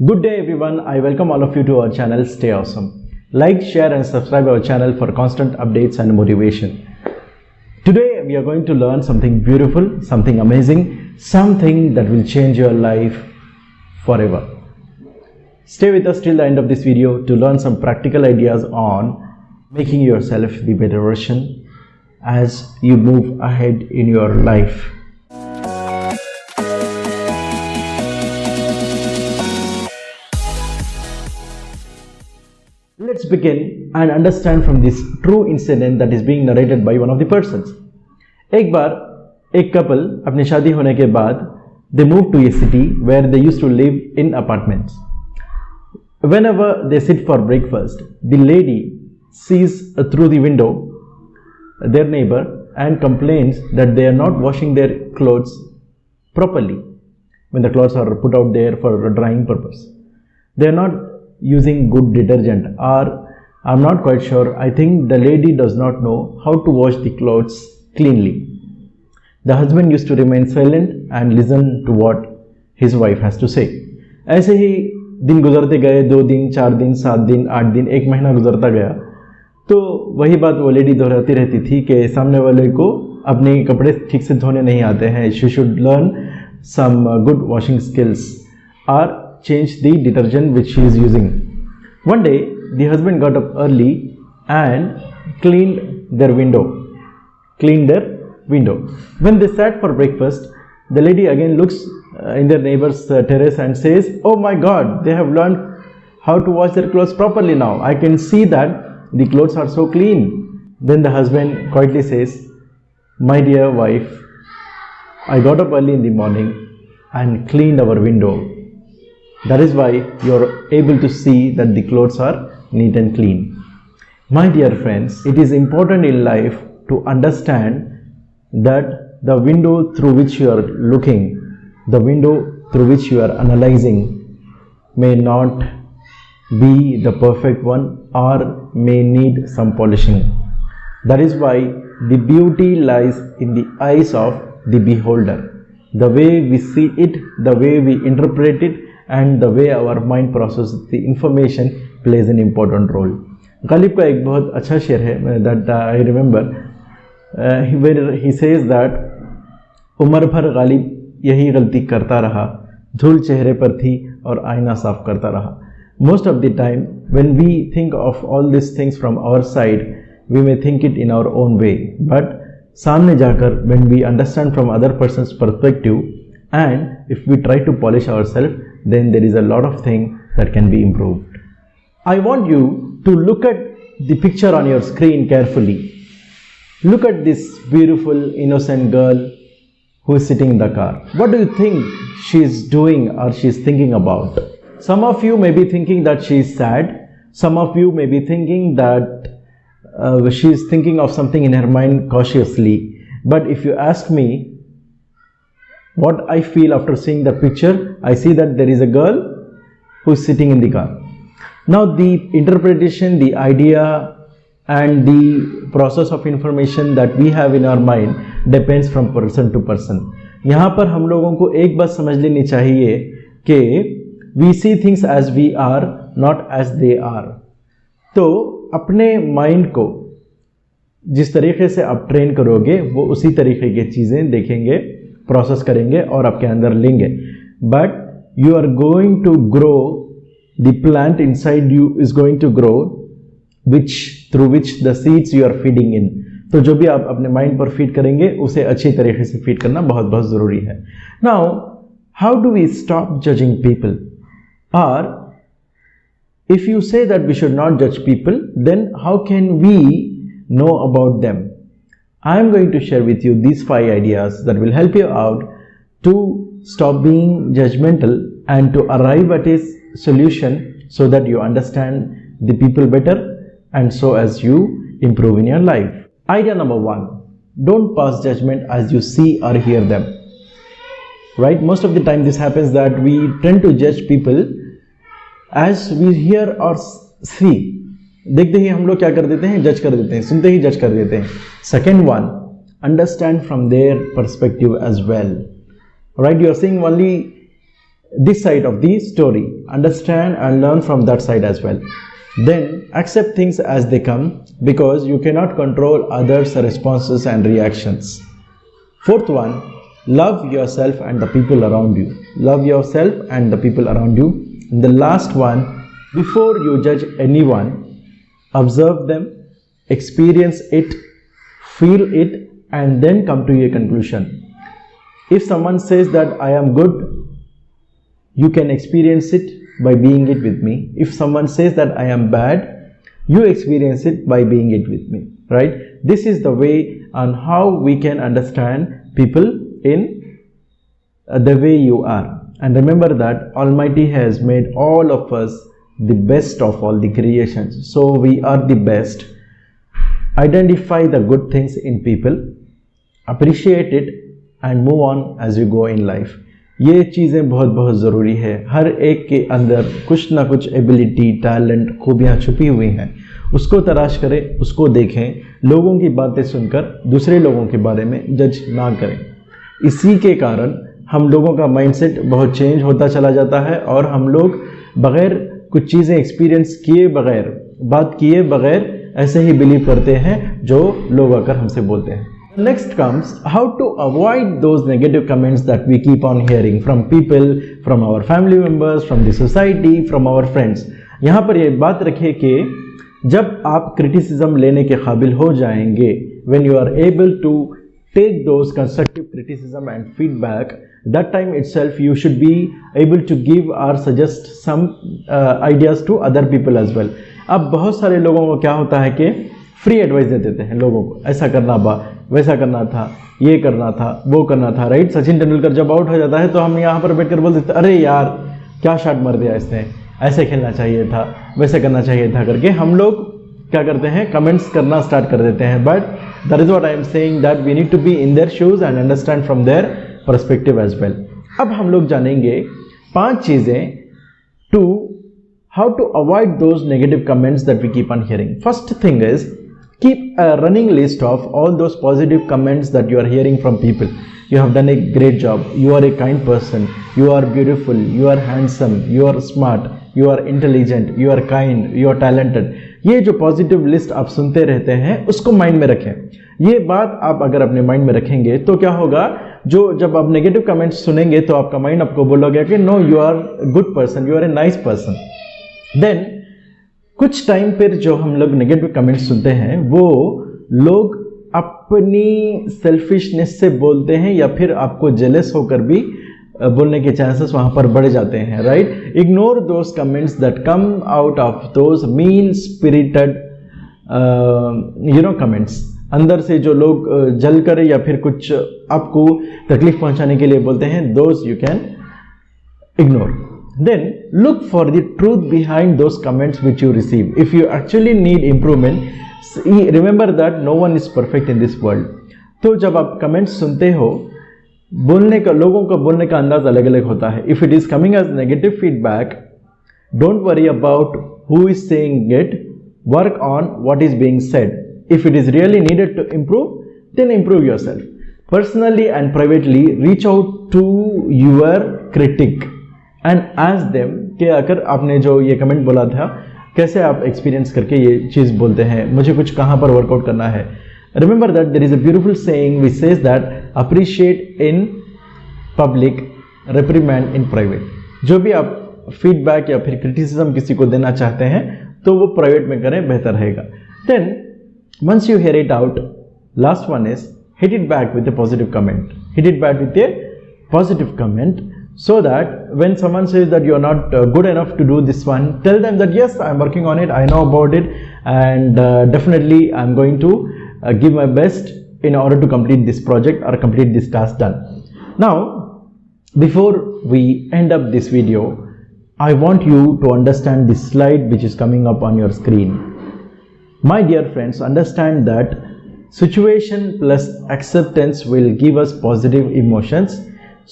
Good day everyone, I welcome all of you to our channel Stay Awesome. Like, share and subscribe our channel for constant updates and motivation. Today we are going to learn something beautiful, something amazing, something that will change your life forever. Stay with us till the end of this video to learn some practical ideas on making yourself the better version as you move ahead in your life. Let's begin and understand from this true incident that is being narrated by one of the persons. एक बार एक couple अपनी शादी होने के बाद they moved to a city where they used to live in apartments. Whenever they sit for breakfast, the lady sees through the window their neighbor and complains that they are not washing their clothes properly when the clothes are put out there for a drying purpose. They are not using good detergent, or I'm not quite sure. I think the lady does not know how to wash the clothes cleanly. The husband used to remain silent and listen to what his wife has to say. ऐसे ही दिन गुजरते गए, 2 दिन, 4 दिन, 7 दिन, 8 दिन, 1 महीना गुजरता गया, तो वही बात वो लेडी दोहराती रहती थी कि सामने वाले को अपने कपड़े ठीक से धोने नहीं आते हैं. She should learn some good washing skills or change the detergent which she is using. One day the husband got up early and cleaned their window. When they sat for breakfast, the lady again looks in their neighbor's terrace and says, "Oh my God, they have learned how to wash their clothes properly now. I can see that the clothes are so clean." Then the husband quietly says, "My dear wife, I got up early in the morning and cleaned our window. That is why you are able to see that the clothes are neat and clean." My dear friends, it is important in life to understand that the window through which you are looking, the window through which you are analyzing may not be the perfect one or may need some polishing. That is why the beauty lies in the eyes of the beholder. The way we see it, the way we interpret it, and the way our mind processes the information plays an important role. Ghalib का एक बहुत अच्छा शेर है that I remember, where he says that उम्र भर गालिब यही गलती करता रहा, धूल चेहरे पर थी और आईना साफ करता रहा. Most of the time when we think of all these things from our side, we may think it in our own way, but सामने जाकर when we understand from other person's perspective and if we try to polish ourselves, then there is a lot of things that can be improved. I want you to look at the picture on your screen carefully. Look at this beautiful innocent girl who is sitting in the car. What do you think she is doing or she is thinking about? Some of you may be thinking that she is sad. Some of you may be thinking that she is thinking of something in her mind cautiously. But if you ask me what I feel after seeing the picture, I see that there is a girl who is sitting in the car. Now the interpretation, the idea and the process of information that we have in our mind depends from person to person. यहाँ पर हम लोगों को एक बात समझ लेनी चाहिए कि we see things as we are, not as they are. तो अपने माइंड को जिस तरीके से आप ट्रेन करोगे वो उसी तरीके की चीज़ें देखेंगे, प्रोसेस करेंगे और आपके अंदर लेंगे. But you are going to grow, the plant inside you is going to grow which through which the seeds you are feeding in. तो जो भी आप अपने माइंड पर फीड करेंगे उसे अच्छी तरीके से फीड करना बहुत बहुत ज़रूरी है. Now how do we stop judging people? और if you say that we should not judge people, then how can we know about them? I am going to share with you these 5 ideas that will help you out to stop being judgmental and to arrive at a solution so that you understand the people better and so as you improve in your life. Idea number 1, don't pass judgment as you see or hear them. Right? Most of the time this happens that we tend to judge people as we hear or see. देखते ही हम लोग क्या कर देते हैं, जज कर देते हैं, सुनते ही जज कर देते हैं. Second one, understand from their perspective as well. Right? You are seeing only this side of the story, understand and learn from that side as well. Then accept things as they come, because you cannot control others' responses and reactions. Fourth one, love yourself and the people around you. Love yourself and the people around you. And the last one, before you judge anyone, observe them, experience it, feel it, and then come to a conclusion. If someone says that I am good, you can experience it by being it with me. If someone says that I am bad, you experience it by being it with me, right? This is the way on how we can understand people in the way you are. And remember that Almighty has made all of us the best of all the creations. So we are the best. Identify the good things in people, appreciate it, and move on as you go in life. ये चीज़ें बहुत बहुत ज़रूरी है. हर एक के अंदर कुछ ना कुछ एबिलिटी, टैलेंट, खूबियाँ छुपी हुई हैं. उसको तलाश करें, उसको देखें. लोगों की बातें सुनकर दूसरे लोगों के बारे में जज ना करें. इसी के कारण हम लोगों का माइंडसेट बहुत चेंज होता चला जाता है और हम लोग बग़ैर कुछ चीज़ें एक्सपीरियंस किए बग़ैर, बात किए बग़ैर ऐसे ही बिलीव करते हैं जो लोग आकर हमसे बोलते हैं. Next comes how to avoid those negative comments that we keep on hearing from people, from our family members, from the society, from our friends. यहाँ पर ये बात रखिए कि जब आप क्रिटिसिज्म लेने के काबिल हो जाएंगे, when you are able to take those constructive criticism and feedback, that time itself you should be able to give or suggest some ideas to other people as well. अब बहुत सारे लोगों को क्या होता है कि फ्री एडवाइस दे देते हैं लोगों को, ऐसा करना वैसा करना था, ये करना था, वो करना था, राइट? सचिन तेंदुलकर जब आउट हो जाता है तो हम यहाँ पर बैठकर बोल देते अरे यार क्या शॉट मार दिया इसने, ऐसे खेलना चाहिए था, वैसे करना चाहिए था करके हम लोग क्या करते हैं, कमेंट्स करना स्टार्ट कर देते हैं. But that is what I am saying, that we need to be in their shoes and understand from their perspective as well. अब हम लोग जानेंगे 5 चीज़ें to how to avoid those negative comments that we keep on hearing. First thing is keep a running list of all those positive comments that you are hearing from people. You have done a great job, you are a kind person, you are beautiful, you are handsome, you are smart, you are intelligent, you are kind, you are talented. ये जो positive list आप सुनते रहते हैं उसको mind में रखें. ये बात आप अगर अपने माइंड में रखेंगे तो क्या होगा, जो जब आप नेगेटिव कमेंट्स सुनेंगे तो आपका माइंड आपको बोलोगे कि no you are good person, you are a nice person. Then कुछ टाइम पर जो हम लोग नेगेटिव कमेंट्स सुनते हैं वो लोग अपनी सेल्फिशनेस से बोलते हैं या फिर आपको जेलस होकर भी बोलने के चांसेस वहां पर बढ़ जाते हैं, right? Ignore those comments that come out of those mean spirited comments. अंदर से जो लोग जल कर या फिर कुछ आपको तकलीफ पहुंचाने के लिए बोलते हैं, those you can ignore. Then look for the truth behind those comments which you receive. If you actually need improvement, remember that no one is perfect in this world. तो जब आप कमेंट्स सुनते हो, बोलने का, लोगों का बोलने का अंदाज अलग अलग होता है. If it is coming as negative feedback, don't worry about who is saying it. Work on what is being said. If it is really needed to improve, then improve yourself. Personally and privately, reach out to your critic and ask them कि अगर आपने जो ये comment बोला था कैसे आप experience करके ये चीज़ बोलते हैं, मुझे कुछ कहाँ पर वर्कआउट करना है. Remember that there is a beautiful saying which says that appreciate in public, reprimand in private. जो भी आप फीडबैक या फिर क्रिटिसिज्म किसी को देना चाहते हैं तो वो प्राइवेट में करें, बेहतर रहेगा. Then once you hear it out, last one is hit it back with a positive comment. Hit it back with a positive comment. So that when someone says that you are not good enough to do this one, tell them that yes, I am working on it, I know about it, and definitely I am going to give my best in order to complete this project or complete this task done. Now, before we end up this video, I want you to understand this slide which is coming up on your screen. My dear friends, understand that situation plus acceptance will give us positive emotions.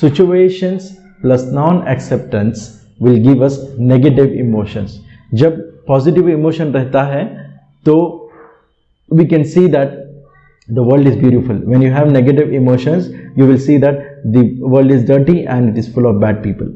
Situations plus non-acceptance will give us negative emotions. जब positive emotion रहता है तो we can see that the world is beautiful. When you have negative emotions, you will see that the world is dirty and it is full of bad people.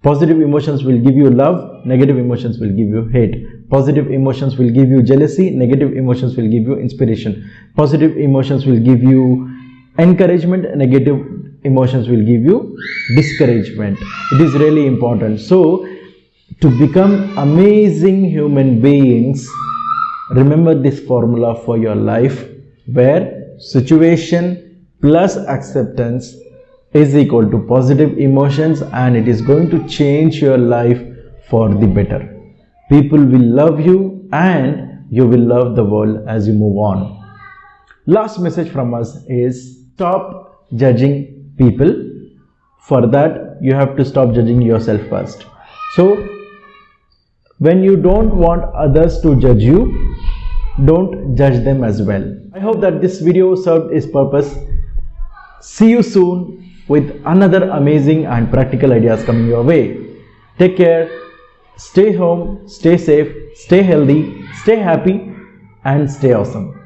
Positive emotions will give you love, negative emotions will give you hate. Positive emotions will give you jealousy, negative emotions will give you inspiration. Positive emotions will give you encouragement, negative emotions will give you discouragement. It is really important. So, to become amazing human beings, remember this formula for your life, where situation plus acceptance is equal to positive emotions, and it is going to change your life for the better. People will love you and you will love the world as you move on. Last message from us is stop judging people. For that, you have to stop judging yourself first. So, when you don't want others to judge you, don't judge them as well. I hope that this video served its purpose. See you soon with another amazing and practical ideas coming your way. Take care, stay home, stay safe, stay healthy, stay happy, and stay awesome.